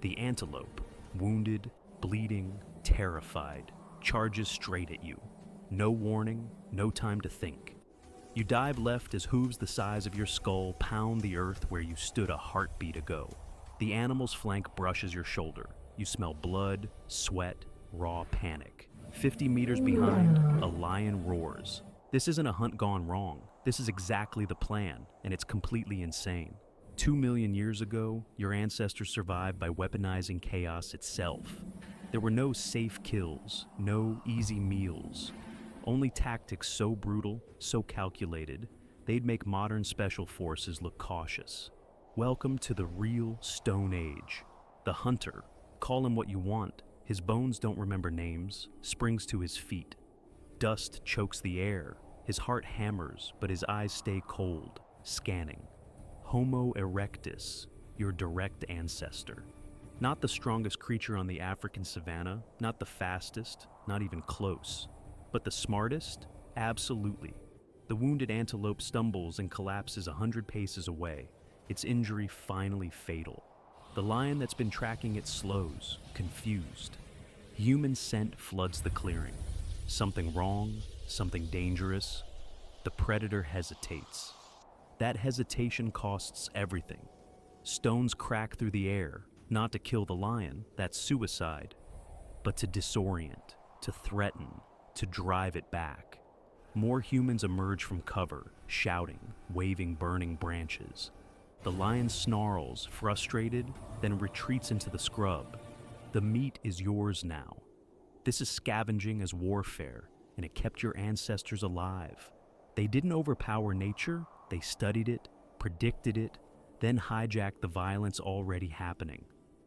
The antelope, wounded, bleeding, terrified, charges straight at you. No warning, no time to think. You dive left as hooves the size of your skull pound the earth where you stood a heartbeat ago. The animal's flank brushes your shoulder. You smell blood, sweat, raw panic. 50 meters behind, a lion roars. This isn't a hunt gone wrong. This is exactly the plan, and it's completely insane. 2 million years ago, your ancestors survived by weaponizing chaos itself. There were no safe kills, no easy meals. Only tactics so brutal, so calculated, they'd make modern special forces look cautious. Welcome to the real Stone Age. The hunter, call him what you want, his bones don't remember names, springs to his feet. Dust chokes the air, his heart hammers, but his eyes stay cold, scanning. Homo erectus, your direct ancestor. Not the strongest creature on the African savanna, not the fastest, not even close. But the smartest? Absolutely. The wounded antelope stumbles and collapses 100 paces away, its injury finally fatal. The lion that's been tracking it slows, confused. Human scent floods the clearing. Something wrong, something dangerous. The predator hesitates. That hesitation costs everything. Stones crack through the air, not to kill the lion, that's suicide, but to disorient, to threaten, to drive it back. More humans emerge from cover, shouting, waving burning branches. The lion snarls, frustrated, then retreats into the scrub. The meat is yours now. This is scavenging as warfare, and it kept your ancestors alive. They didn't overpower nature, they studied it, predicted it, then hijacked the violence already happening.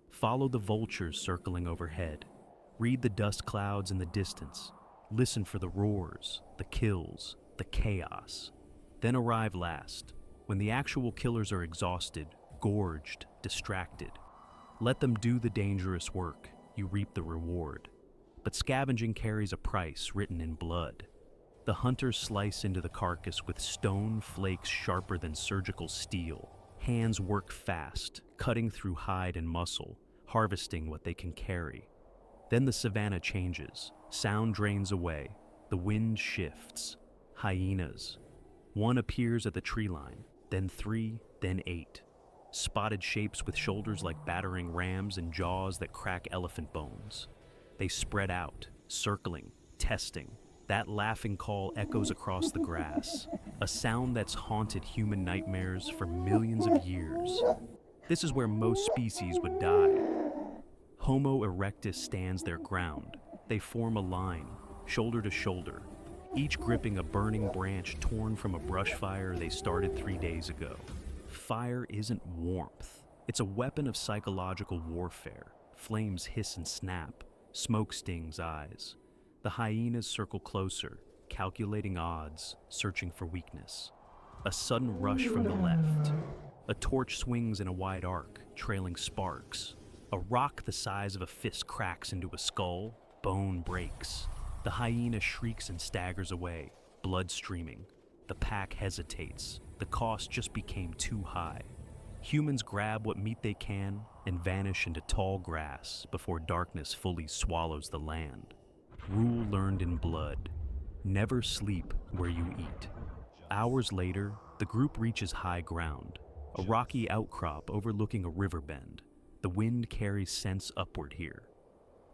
Follow the vultures circling overhead. Read the dust clouds in the distance. Listen for the roars, the kills, the chaos. Then arrive last, when the actual killers are exhausted, gorged, distracted. Let them do the dangerous work, you reap the reward. But scavenging carries a price written in blood. The hunters slice into the carcass with stone flakes sharper than surgical steel. Hands work fast, cutting through hide and muscle, harvesting what they can carry. Then the savanna changes, sound drains away, the wind shifts. Hyenas. One appears at the tree line, then 3, then 8. Spotted shapes with shoulders like battering rams and jaws that crack elephant bones. They spread out, circling, testing. That laughing call echoes across the grass, a sound that's haunted human nightmares for millions of years. This is where most species would die. Homo erectus stands their ground. They form a line, shoulder to shoulder, each gripping a burning branch torn from a brush fire they started 3 days ago. Fire isn't warmth. It's a weapon of psychological warfare. Flames hiss and snap. Smoke stings eyes. The hyenas circle closer, calculating odds, searching for weakness. A sudden rush from the left. A torch swings in a wide arc, trailing sparks. A rock the size of a fist cracks into a skull, bone breaks. The hyena shrieks and staggers away, blood streaming. The pack hesitates. The cost just became too high. Humans grab what meat they can and vanish into tall grass before darkness fully swallows the land. Rule learned in blood: never sleep where you eat. Hours later, the group reaches high ground, a rocky outcrop overlooking a river bend. The wind carries scents upward here.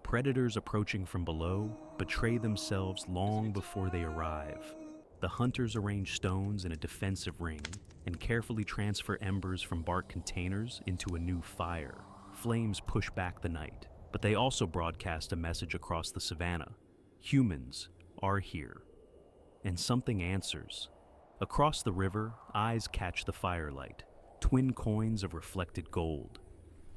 Predators approaching from below betray themselves long before they arrive. The hunters arrange stones in a defensive ring and carefully transfer embers from bark containers into a new fire. Flames push back the night, but they also broadcast a message across the savanna. Humans are here. And something answers. Across the river, eyes catch the firelight, twin coins of reflected gold.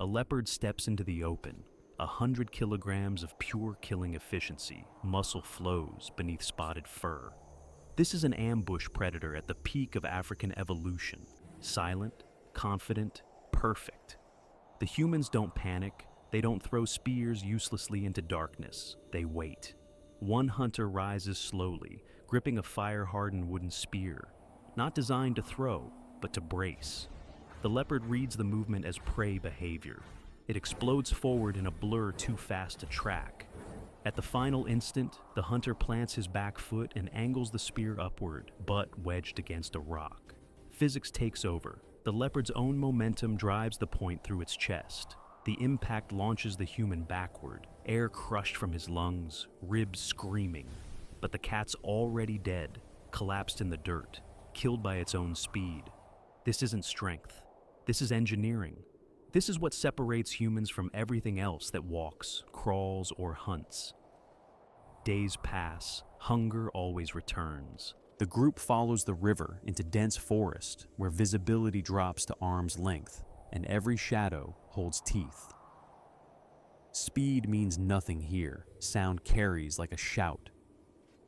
A leopard steps into the open, 100 kilograms of pure killing efficiency, muscle flows beneath spotted fur. This is an ambush predator at the peak of African evolution. Silent, confident, perfect. The humans don't panic. They don't throw spears uselessly into darkness. They wait. One hunter rises slowly, gripping a fire-hardened wooden spear. Not designed to throw, but to brace. The leopard reads the movement as prey behavior. It explodes forward in a blur too fast to track. At the final instant, the hunter plants his back foot and angles the spear upward, butt wedged against a rock. Physics takes over. The leopard's own momentum drives the point through its chest. The impact launches the human backward, air crushed from his lungs, ribs screaming. But the cat's already dead, collapsed in the dirt, killed by its own speed. This isn't strength. This is engineering. This is what separates humans from everything else that walks, crawls, or hunts. Days pass, hunger always returns. The group follows the river into dense forest where visibility drops to arm's length, and every shadow holds teeth. Speed means nothing here. Sound carries like a shout.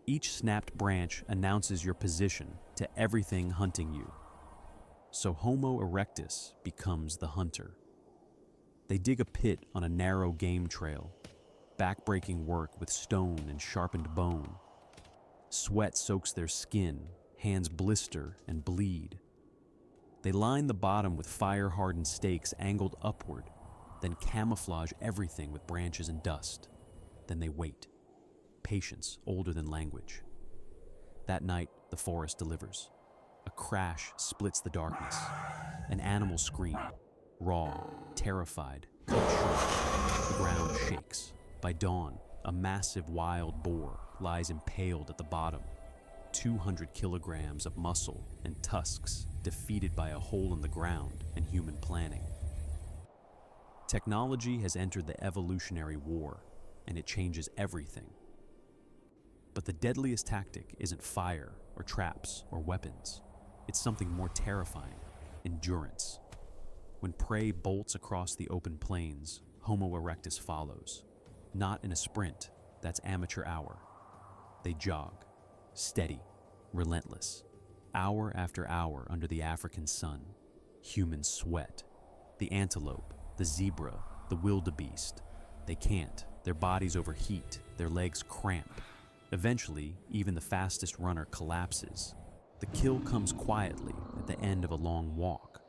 Each snapped branch announces your position to everything hunting you. So Homo erectus becomes the hunter. They dig a pit on a narrow game trail, backbreaking work with stone and sharpened bone. Sweat soaks their skin, hands blister and bleed. They line the bottom with fire-hardened stakes angled upward, then camouflage everything with branches and dust. Then they wait. Patience older than language. That night, the forest delivers. A crash splits the darkness. An animal scream, raw, terrified, cut short. The ground shakes. By dawn, a massive wild boar lies impaled at the bottom. 200 kilograms of muscle and tusks defeated by a hole in the ground and human planning. Technology has entered the evolutionary war, and it changes everything. But the deadliest tactic isn't fire or traps or weapons. It's something more terrifying: endurance. When prey bolts across the open plains, Homo erectus follows. Not in a sprint, that's amateur hour. They jog, steady, relentless, hour after hour under the African sun. Humans sweat. The antelope, the zebra, the wildebeest. They can't. Their bodies overheat, their legs cramp. Eventually, even the fastest runner collapses. The kill comes quietly at the end of a long walk.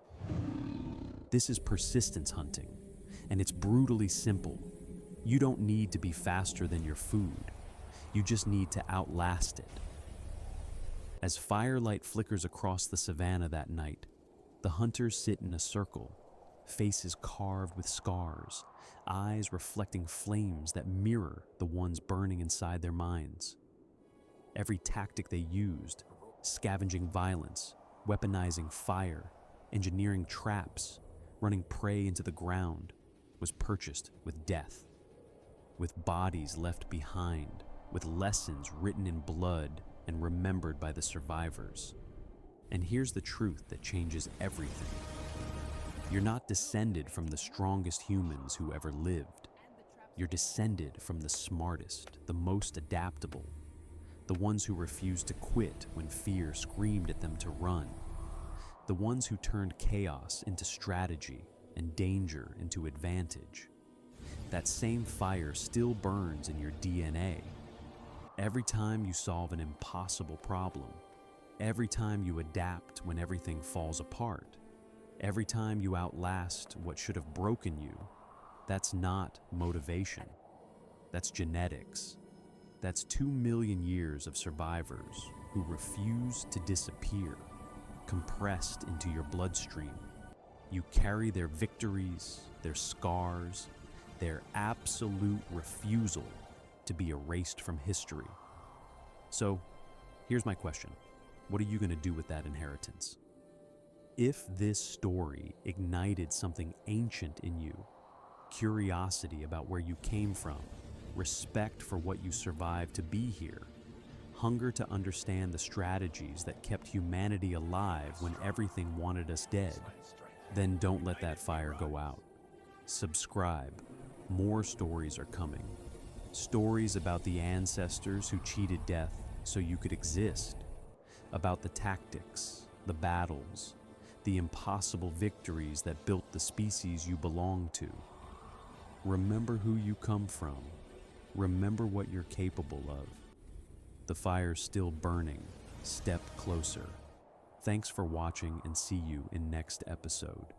This is persistence hunting, and it's brutally simple. You don't need to be faster than your food. You just need to outlast it. As firelight flickers across the savanna that night, the hunters sit in a circle, faces carved with scars, eyes reflecting flames that mirror the ones burning inside their minds. Every tactic they used, scavenging violence, weaponizing fire, engineering traps, running prey into the ground, was purchased with death. With bodies left behind, with lessons written in blood and remembered by the survivors. And here's the truth that changes everything. You're not descended from the strongest humans who ever lived. You're descended from the smartest, the most adaptable, the ones who refused to quit when fear screamed at them to run, the ones who turned chaos into strategy and danger into advantage. That same fire still burns in your DNA. Every time you solve an impossible problem, every time you adapt when everything falls apart, every time you outlast what should have broken you, that's not motivation. That's genetics. That's 2 million years of survivors who refuse to disappear, compressed into your bloodstream. You carry their victories, their scars, their absolute refusal to be erased from history. So, here's my question. What are you going to do with that inheritance? If this story ignited something ancient in you, curiosity about where you came from, respect for what you survived to be here, hunger to understand the strategies that kept humanity alive when everything wanted us dead, then don't let that fire go out. Subscribe. More stories are coming. Stories about the ancestors who cheated death so you could exist. About the tactics, the battles, the impossible victories that built the species you belong to. Remember who you come from. Remember what you're capable of. The fire's still burning. Step closer. Thanks for watching and see you in next episode.